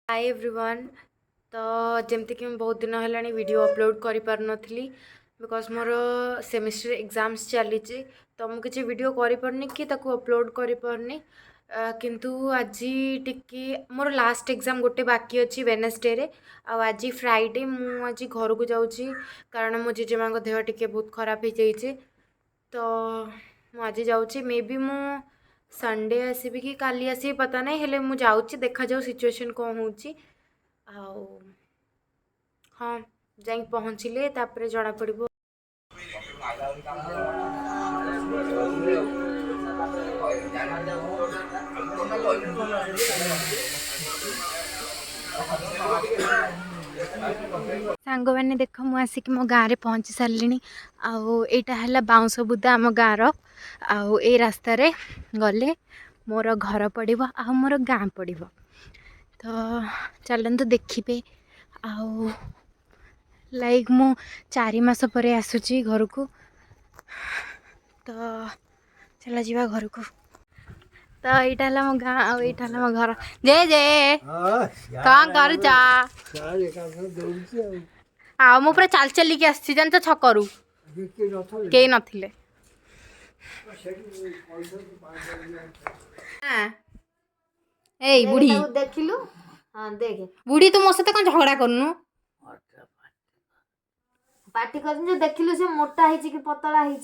Hi everyone. तो जमती कि मैं बहुत दिन है वीडियो अपलोड कर पार नथली बिकॉज मोर सेमिस्टर एग्जाम्स चली तो मुझे किसी वीडियो कर पारनी कि ताको अपलोड कर पारनी किंतु आज टिके मोर लास्ट एग्जाम गोटे बाकी अच्छी वेडनेसडे रे आज फ्राइडे मुझे घर को जाऊँगी कारण मो जेजेमा देह टिके बहुत खराब हो जाइए तो मुझे जाऊँगी मे बी मु संडे आसबि कि काली आसबि पता नहीं हेले मु जाऊँगी देखा जाऊ सिचुएशन कौन होची आउ हाँ जाई पहुँचले तापर जना पड़ो। सांग मैंने देख मु आसिक मो गाँव में पहुँची सारे आईटा है बाउंस बुदा आम गाँव ए रास्त गले मोर घर पड़ो आ मोर गाँ पड़ो तो चलते देखिए आउ लाइक मु 4 मास पर आसूची घर को तो चला जा घर को। तो यहाँ है मो गाँ आईटा है मो घर जे जे कौन कर मु पूरा चाल चलिकी आसी जान छकरू कई नथिले ए बुढ़ी देखिलु हाँ देखे बुढ़ी तू मो सहित कौन झगड़ा करनु पार्टी कर जो देखिलु से मोटा है कि पतला है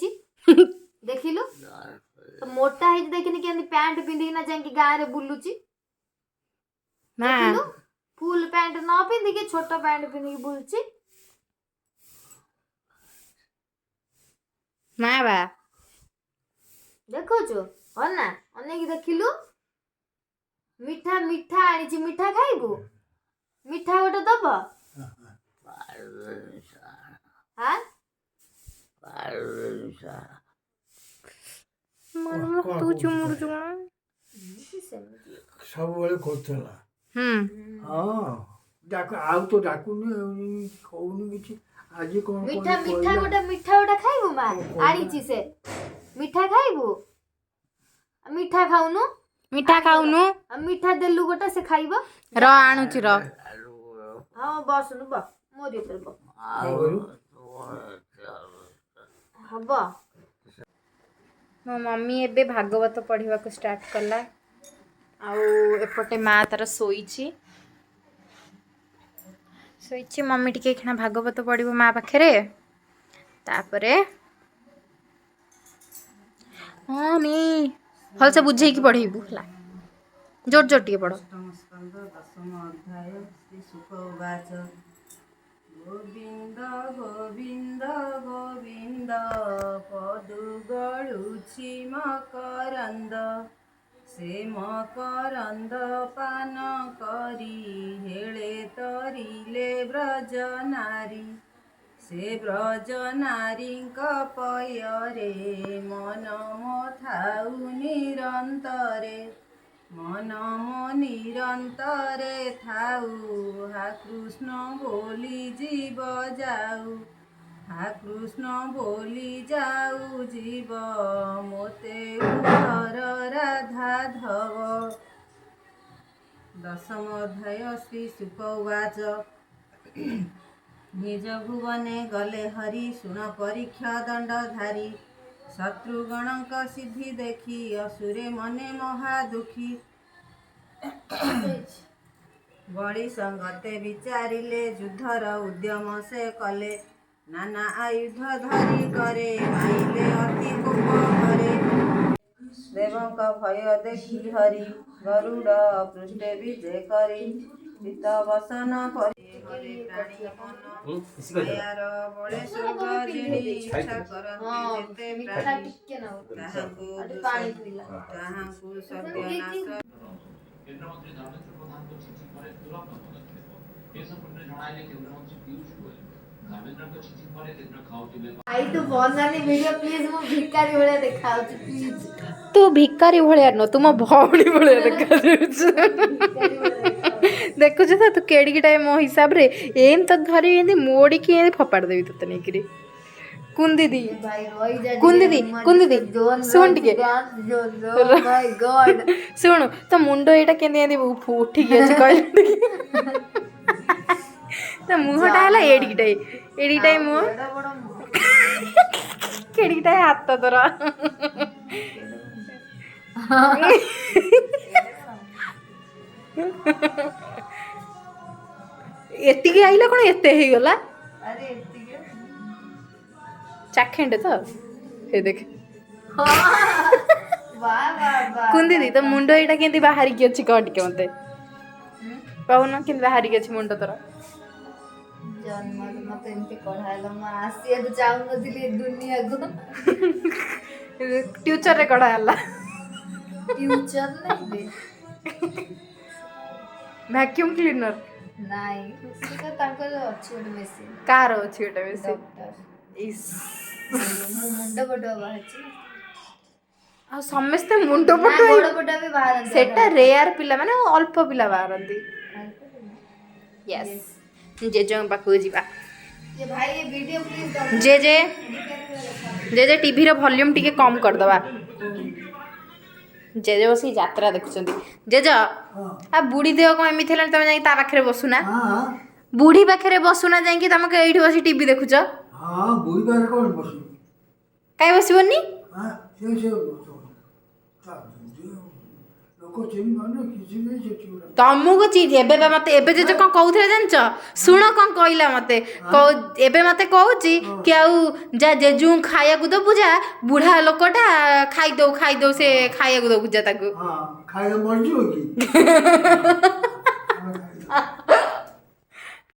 देखिलु तो मोटा है देखिनी के पैंट पिंधी ना जाई गाँव रे बुलुची देखिलु फुल पैंट न पिंधी के छोटा पैंट पिंधी के बुलुची ना बा देखो जो हो ना अनेक देखिलु मिठा मिठा आनी मिठा खाइबू मिठा गोटे दब हाँ तू चुमुर ସବୁବେଳେ କରୁଥିଲା ହଁ ଡାକ ଆଉ ତ ଡାକୁନି କହୁନି କିଛି ଆଜି କଣ ମିଠା ମିଠା ଗୋଟେ ଖାଇବୁ ମା ଆଣିଛି ସେ ମିଠା ଖାଇବୁ ମିଠା ଖାଉନୁ ମିଠା ଦେଲୁ ଗୋଟେ ସେ ଖାଇବ ର ଆଣୁଛି ର ହଁ ବସୁନୁ ବ ମୋ ଭିତରେ ବ ହବ मो मम्मी एबे भागवत पढ़ा स्टार्ट कला आउ एपटे माँ तार शोची मम्मी टिके खिना भागवत पढ़ो माँ पाखे तापरे हाँ मी भल से बुझे कि पढ़ेबू है जोर जोर टे पढ़। गोविंद गोविंद गोविंद पदु गळुछि मकरंद से मकरंद पान करी हेले तरिले ब्रज नारी से ब्रज नारी पयरे मन मथाउ निरंतरे मन मो निरंतरे थाऊ हा कृष्ण बोली जीव जाऊ हा कृष्ण बोली जाऊ जीव मोते उधर राधा धव। दशम अध्याय श्री शुक उवाच निज भुवने गले हरि शुण परीक्षा दंडधारी शत्रुगणक सिद्धि देखी असुरे मने महादुखी बड़ी संगते विचारिले युद्धर उद्यम से कले नाना आयुध धरी करे आइले अति कोप करे देवंक भय देखी हरि गरुड़ पृष्ठे विजय करी चित वसन करी हरे प्राणी मन मायार बड़े स्वर्ग जिणी इच्छा करती जेते प्राणी ताहांकु सत्यानाश केंद्रमंत्री धर्मेंद्र प्रधान को चिठी पर तुरंत पदक्षेप ए संपर्क जणाइले केंद्रमंत्री पीयूष गोयल धर्मेंद्र को चिठी पर केंद्र खाउतिले आई तो बनानी वीडियो प्लीज मु भिखारी भले देखाउची प्लीज तू भिकारी भाया न तुम भौणी भाया देखा देखु तू केड़िकी टाइम मो हिसाब रे एम तो धरी एंती मोड़ी की एंती फपाड़ देवी तते नहीं कुन दीदी भाई रोई जा कुन दीदी कुन दीदी सुन टिके माय गॉड ଶୁଣୁ ତ ମୁଣ୍ଡ ଏଇଟା କେମିତି ଏମିତି ଉଠିକି ଅଛି କହିଲୁ ତ ମୁହଁଟା ହେଲା ଏଡ଼ିକିଟାଏ ମୁହଁ କେଡ଼ିକିଟାଏ ହାତ ତୋର ଏତିକି ଆଇଲା କ'ଣ ଏତେ ହେଇଗଲା अरे एतिके ଚାଖେଣ୍ଡେ ତ ଏ ଦେଖ वाह वाह वाह କୁନ ଦିଦି ତ ମୁଣ୍ଡ ଏଇଟା କେମିତି ବାହାରିକି ଅଛି କହ ଟିକେ ମତେ କହୁନ କେମିତି ବାହାରିକି ଅଛି ମୁଣ୍ଡ ତୋର जन्म मत एमती कढ़ाइल म आसिया तो चाहूनथिली ए दुनियाको ଟ୍ୟୁଚରରେ କଢ଼ା ହେଲା फ्यूचर नहीं बे ଭ୍ୟାକ୍ୟୁମ୍ କ୍ଲିନର ନାଇଁ ସେଟା ତାଙ୍କର ଅଛି ଗୋଟେ ମେସିନ୍ କାହାର ଅଛି ଗୋଟେ ବେଶୀ ଡକ୍ଟର ଇସ୍ ମୁଁ ମୁଣ୍ଡ ପଟୁଆ ବାହାରିଛି ନା ଆଉ ସମସ୍ତେ ମୁଣ୍ଡ ନା, ପଟୁ ଗୋଡ଼ ପଟୁଆ ବି ବାହାରନ୍ତି ସେଟା ରେୟାର ପିଲା ମାନେ ଅଳ୍ପ ପିଲା ବାହାରନ୍ତି ୟେସ୍ ଜେଜେଙ୍କ ପାଖକୁ ଯିବା ये भाई ये वीडियो प्लीज डाउनलोड ଜେଜେ ଟିଭିର ଭଲ୍ୟୁମ୍ ଟିକେ କମ୍ କରିଦେବା ଜେଜେ ବସିକି ଯାତ୍ରା ଦେଖୁଛନ୍ତି ଜେଜ ଆ ବୁଢ଼ୀ ଦେହ କ'ଣ ଏମିତି ହେଲାଣି ତମେ ଯାଇକି ତା ପାଖରେ ବସୁନା हाँ ବୁଢ଼ୀ ପାଖରେ ବସୁନା ଯାଇକି ତମେ ଏଇଠି ବସି ଟିଭି ଦେଖୁଛ हाँ बुढ़ी बार कौन बसू କାହିଁ ବସିବନି हाँ से लोक चिन्ह पाने किसी नहीं से चिन्ह ତମକୁ ଚିନ୍ହ ଏବେ ବା ମତେ ଏବେ ଜେଜେ କ'ଣ କହୁଥିଲେ ଜାଣିଛ ଶୁଣ କ'ଣ କହିଲା ମତେ ଏବେ ମତେ କହୁଛି କି ଆଉ ଯା ଜେଜୁଙ୍କୁ ଖାଇବାକୁ ଦବୁ ଯା ବୁଢ଼ା ଲୋକଟା ଖାଇଦଉ ସେ ଖାଇବାକୁ ଦବୁ ଯା ତାକୁ हाँ खाएगा मर जाओगी